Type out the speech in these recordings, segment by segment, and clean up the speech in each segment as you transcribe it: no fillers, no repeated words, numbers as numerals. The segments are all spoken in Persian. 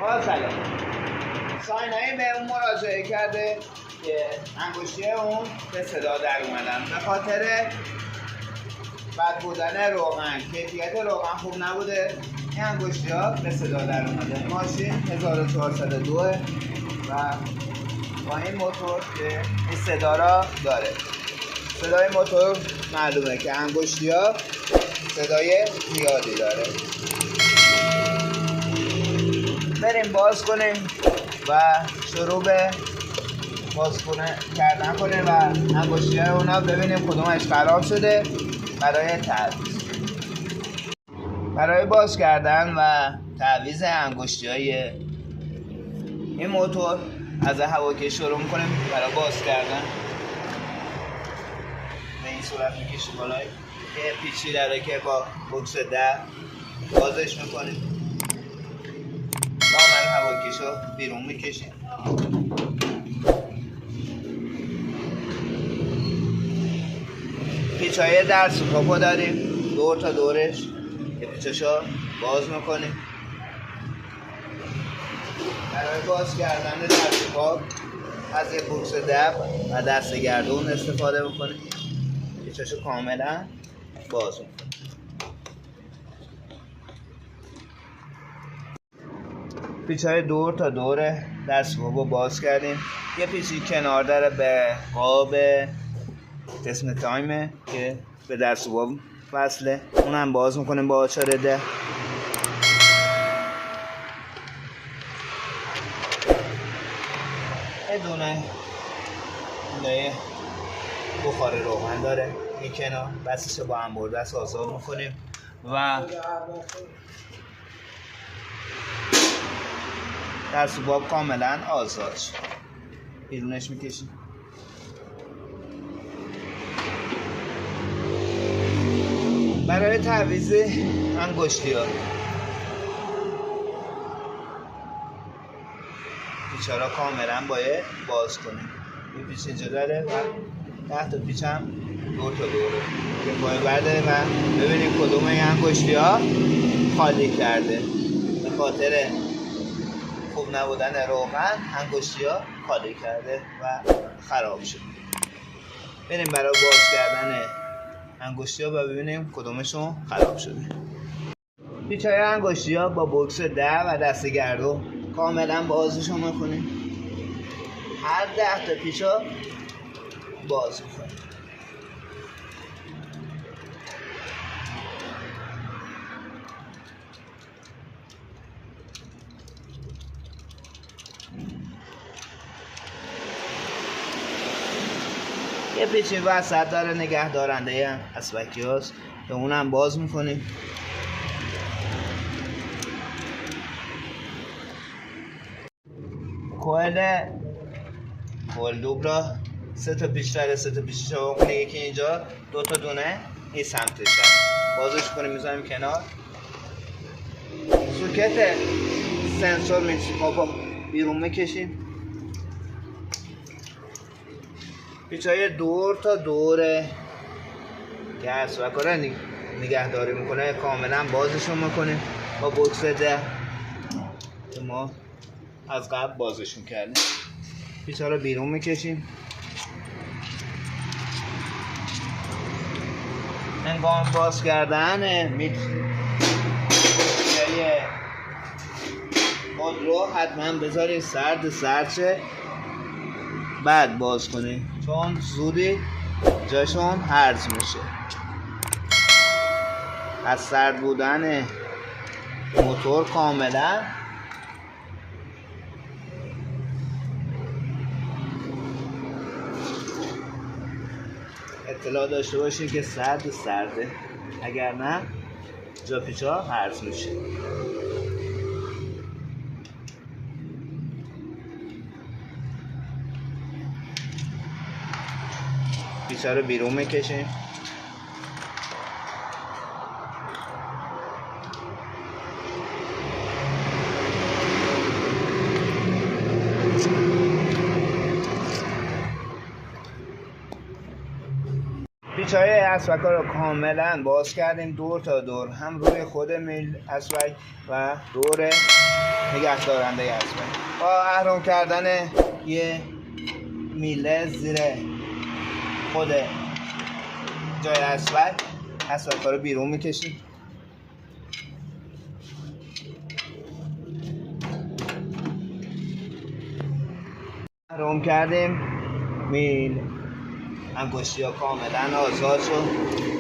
سلام. ساینایی به اون مراجعه کرده که انگشتی اون به صدا در اومدن به خاطر بد بودن روغن. کیفیت روغن خوب نبوده، این انگشتی ها به صدا در اومده. ماشین 1402 و با این موتور که این صدا را داره. صدای موتور معلومه که انگشتی ها صدای زیادی داره. بریم باز کنیم و شروع به باز کردن کنیم و انگشتی های اونا ببینیم کدومش خراب شده برای تعویض. برای باز کردن و تعویض انگشتی های این موتور از هواکش شروع میکنیم. برای باز کردن به این صورت میکشیم بالای که پیچی داره که با بوکس 10 بازش میکنیم. کامل هواکش رو بیرون میکشیم. پیچای در سوپاپو داریم دور تا دورش که پیچاشو باز میکنیم. برای باز کردن در سوپاپ از یک بوکس 10 و دست گردون استفاده میکنیم. پیچاشو کاملا باز میکنیم. پیچای دور تا دور دست رو باز کردیم. یه پیچی کنار داره به قاب قسم تایمه که به دست رو وصله، اونم باز میکنیم با آچار 10. یه دونه بخار روغن داره این کنار، بسش با هم بردست آزاد میکنیم و در سوباب کاملا آزاد شد. بیرونش میکشیم. برای تعویض انگشتی ها پیچ ها را کاملا باید باز کنیم. این پیچ اینجا داره و 10 تا پیچ هم دور تا دوره که باید برداریم و ببینیم کدوم این انگشتی ها خالی کرده. به خاطر خوب نبودن روغن انگشتی ها خالی کرده و خراب شد. بریم برای باز کردن انگشتی ها و ببینیم کدومشون خراب شده. پیچ های انگشتی ها با بوکس 10 و دست گردو کاملا بازشون میکنیم. هر 10 تا پیچ ها باز میکنیم. یه پیچی وسط داره نگه دارنده اسبکی هاست که اونم باز میکنیم. کوئل دوبرا 3 تا پیچ داره. 3 تا پیچش رو کنه، یکی اینجا 2 تا دونه این سمتش هست. بازش کنیم میذاریم کنار. سوکت سنسور میکروفون بیرون میکشیم. پیچای دور تا دور که اسبک رو نگهداری میکنه کاملا بازشون میکنیم با بوکس 10 که ما از قبل بازشون کردیم. پیچا رو بیرون میکشیم. هنگام باز کردن خودرو حتما بذارید سرد شه بعد باز کنید چون زودی جاشون هرز میشه. از سرد بودن موتور کاملا اطلاع داشته باشید که سرده، اگر نه جا پیچا هرز میشه. پیچا رو بیرون میکشیم. پیچ‌های اسبک رو کاملا باز کردیم دور تا دور، هم روی خود میل اسبک و دور نگه دارنده اسبک. با اهرم کردن یه میله زیر خود جای اسبک رو بیرون میکشیم. اهرم کردیم میل انگشتی ها کاملا آزاد شد،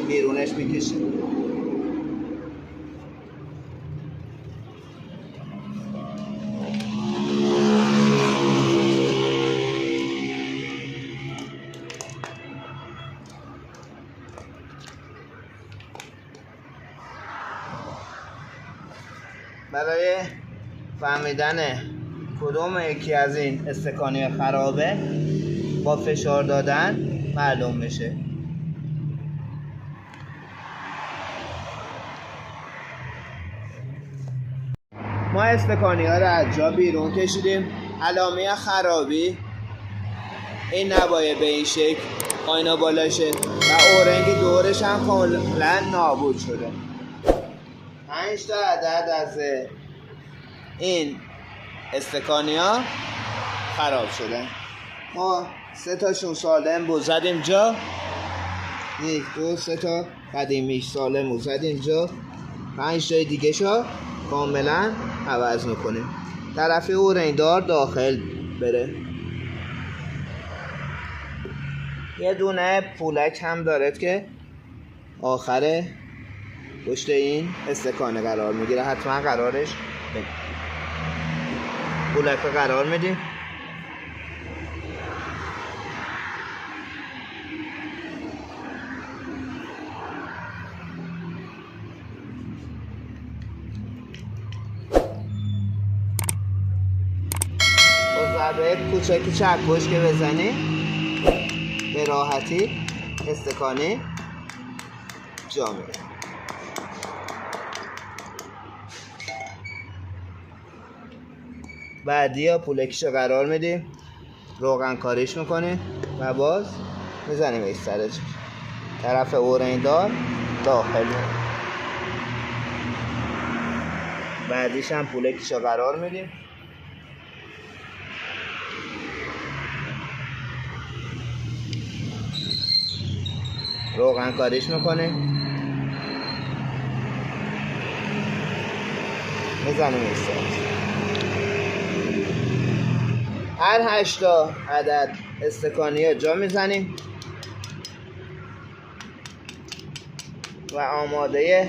بیرونش میکشیم. برای فهمیدن کدوم یکی از این استکانی خرابه با فشار دادن معلوم میشه. ما استکانی ها رو از جا بیرون کشیدیم. علامه خرابی این نباید به این شکل آینا بالاشه و اورنگ دورش هم کاملا نابود شده. 5 تا عدد از این استکانی ها خراب شده. ما 3 تاشون سالم بود زدیم جا، 1 2 3 تا قدیمیش سالم بود زدیم جا. 5 تای دیگه شو کاملا عوض میکنیم، طرف اورنگ دار داخل بره. یه دونه پولک هم دارد که آخر پشت این استکانه قرار میگیره، حتما قرارش بدیم. پولک رو قرار میدیم. ضربه کوچکی چکش که بزنی به راحتی استکانی جا میره. بعدی ها پولکیشو قرار میدیم، روغن کاریش میکنیم و باز میزنیم ایش سرش، طرف اورنگ دار داخل. بعدیش هم پولکیشو قرار میدیم، روغن کاریش میکنیم، میزنیم ایش سرش. هر 8 عدد استکانی ها جا میزنیم و آماده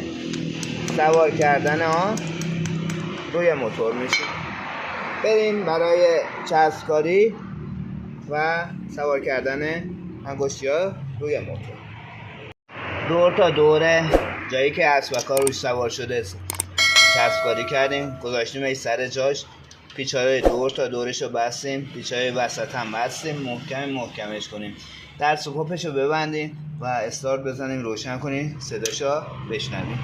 سوار کردن آن روی موتور میشیم. بریم برای چسبکاری و سوار کردن انگشتی ها روی موتور. دور تا دور جایی که اسبک ها روش سوار شده چسبکاری کردیم، گذاشتیم ای سر جاش. پیچ‌های دور تا دورش رو بستیم، پیچ‌های وسط هم بستیم، محکمش کنیم. در سکوپش رو ببندیم و استارت بزنیم، روشن کنیم، صداشو بشنویم.